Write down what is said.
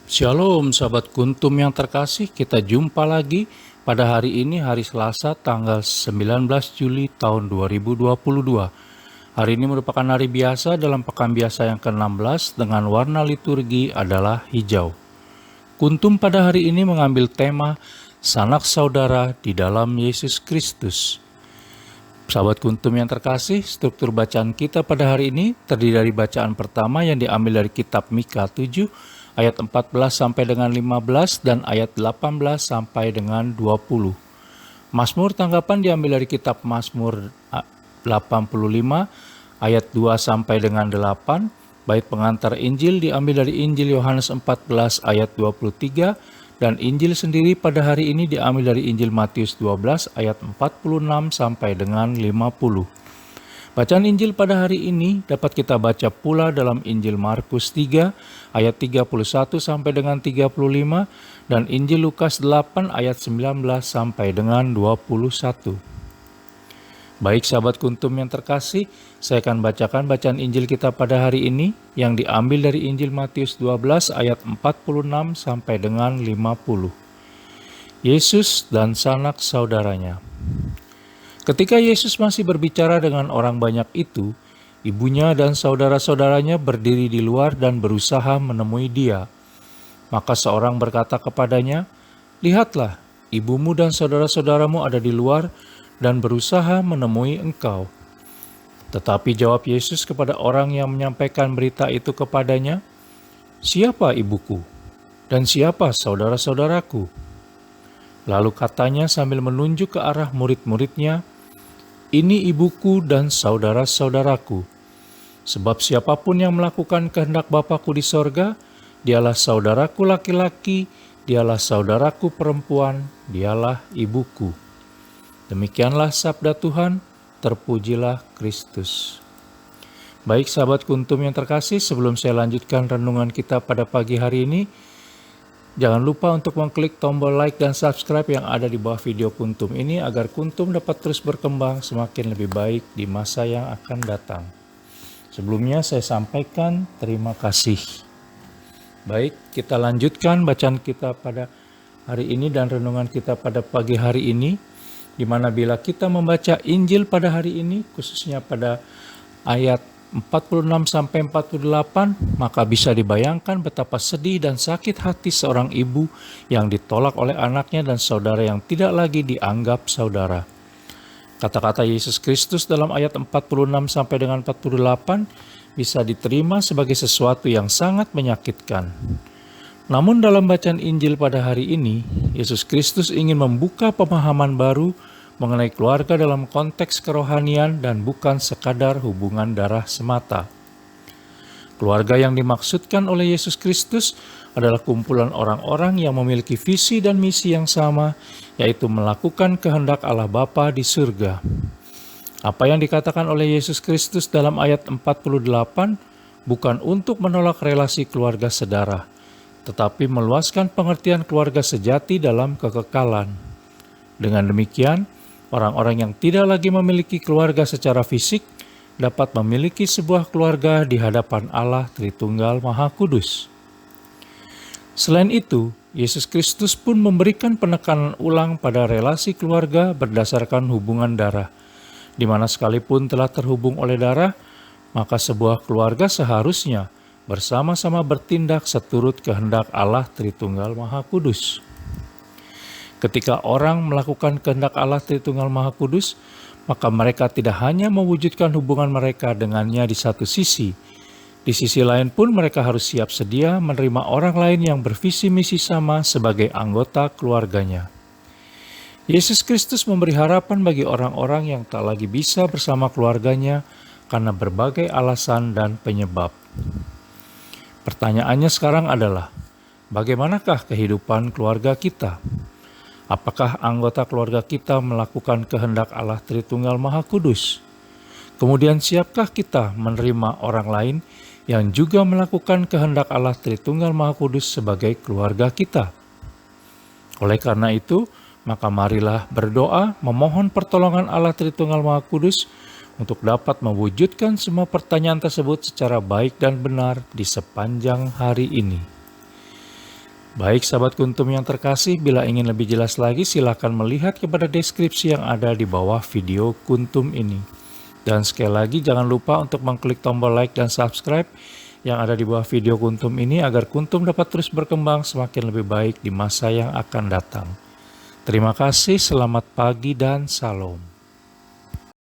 Shalom sahabat Kuntum yang terkasih, kita jumpa lagi pada hari ini, hari Selasa tanggal 19 Juli tahun 2022. Hari ini merupakan hari biasa dalam pekan biasa yang ke-16 dengan warna liturgi adalah hijau. Kuntum pada hari ini mengambil tema Sanak Saudara di dalam Yesus Kristus. Sahabat Kuntum yang terkasih, struktur bacaan kita pada hari ini terdiri dari bacaan pertama yang diambil dari kitab Mika 7 ayat 14 sampai dengan 15 dan ayat 18 sampai dengan 20. Mazmur tanggapan diambil dari kitab Mazmur 85 ayat 2 sampai dengan 8. Bait pengantar Injil diambil dari Injil Yohanes 14 ayat 23 dan Injil sendiri pada hari ini diambil dari Injil Matius 12 ayat 46 sampai dengan 50. Bacaan Injil pada hari ini dapat kita baca pula dalam Injil Markus 3 ayat 31 sampai dengan 35 dan Injil Lukas 8 ayat 19 sampai dengan 21. Baik sahabat Kuntum yang terkasih, saya akan bacakan bacaan Injil kita pada hari ini yang diambil dari Injil Matius 12 ayat 46 sampai dengan 50. Yesus dan sanak saudaranya. Ketika Yesus masih berbicara dengan orang banyak itu, ibunya dan saudara-saudaranya berdiri di luar dan berusaha menemui dia. Maka seorang berkata kepadanya, "Lihatlah, ibumu dan saudara-saudaramu ada di luar dan berusaha menemui engkau." Tetapi jawab Yesus kepada orang yang menyampaikan berita itu kepadanya, "Siapa ibuku? Dan siapa saudara-saudaraku?" Lalu katanya sambil menunjuk ke arah murid-muridnya, "Ini ibuku dan saudara-saudaraku. Sebab siapapun yang melakukan kehendak Bapa-Ku di sorga, dialah saudaraku laki-laki, dialah saudaraku perempuan, dialah ibuku." Demikianlah sabda Tuhan, terpujilah Kristus. Baik sahabat Kuntum yang terkasih, sebelum saya lanjutkan renungan kita pada pagi hari ini, jangan lupa untuk mengklik tombol like dan subscribe yang ada di bawah video Kuntum ini agar Kuntum dapat terus berkembang semakin lebih baik di masa yang akan datang. Sebelumnya saya sampaikan terima kasih. Baik, kita lanjutkan bacaan kita pada hari ini dan renungan kita pada pagi hari ini, di mana bila kita membaca Injil pada hari ini, khususnya pada ayat 46 sampai 48, maka bisa dibayangkan betapa sedih dan sakit hati seorang ibu yang ditolak oleh anaknya dan saudara yang tidak lagi dianggap saudara. Kata-kata Yesus Kristus dalam ayat 46 sampai dengan 48 bisa diterima sebagai sesuatu yang sangat menyakitkan. Namun dalam bacaan Injil pada hari ini, Yesus Kristus ingin membuka pemahaman baru mengenai keluarga dalam konteks kerohanian dan bukan sekadar hubungan darah semata. Keluarga yang dimaksudkan oleh Yesus Kristus adalah kumpulan orang-orang yang memiliki visi dan misi yang sama, yaitu melakukan kehendak Allah Bapa di surga. Apa yang dikatakan oleh Yesus Kristus dalam ayat 48 bukan untuk menolak relasi keluarga sedarah, tetapi meluaskan pengertian keluarga sejati dalam kekekalan. Dengan demikian, orang-orang yang tidak lagi memiliki keluarga secara fisik dapat memiliki sebuah keluarga di hadapan Allah Tritunggal Maha Kudus. Selain itu, Yesus Kristus pun memberikan penekanan ulang pada relasi keluarga berdasarkan hubungan darah, di mana sekalipun telah terhubung oleh darah, maka sebuah keluarga seharusnya bersama-sama bertindak seturut kehendak Allah Tritunggal Maha Kudus. Ketika orang melakukan kehendak Allah Tritunggal Maha Kudus, maka mereka tidak hanya mewujudkan hubungan mereka dengannya di satu sisi, di sisi lain pun mereka harus siap sedia menerima orang lain yang bervisi misi sama sebagai anggota keluarganya. Yesus Kristus memberi harapan bagi orang-orang yang tak lagi bisa bersama keluarganya karena berbagai alasan dan penyebab. Pertanyaannya sekarang adalah, bagaimanakah kehidupan keluarga kita? Apakah anggota keluarga kita melakukan kehendak Allah Tritunggal Maha Kudus? Kemudian siapkah kita menerima orang lain yang juga melakukan kehendak Allah Tritunggal Maha Kudus sebagai keluarga kita? Oleh karena itu, maka marilah berdoa memohon pertolongan Allah Tritunggal Maha Kudus untuk dapat mewujudkan semua pertanyaan tersebut secara baik dan benar di sepanjang hari ini. Baik sahabat Kuntum yang terkasih, bila ingin lebih jelas lagi silakan melihat kepada deskripsi yang ada di bawah video Kuntum ini. Dan sekali lagi jangan lupa untuk mengklik tombol like dan subscribe yang ada di bawah video Kuntum ini agar Kuntum dapat terus berkembang semakin lebih baik di masa yang akan datang. Terima kasih, selamat pagi dan salam.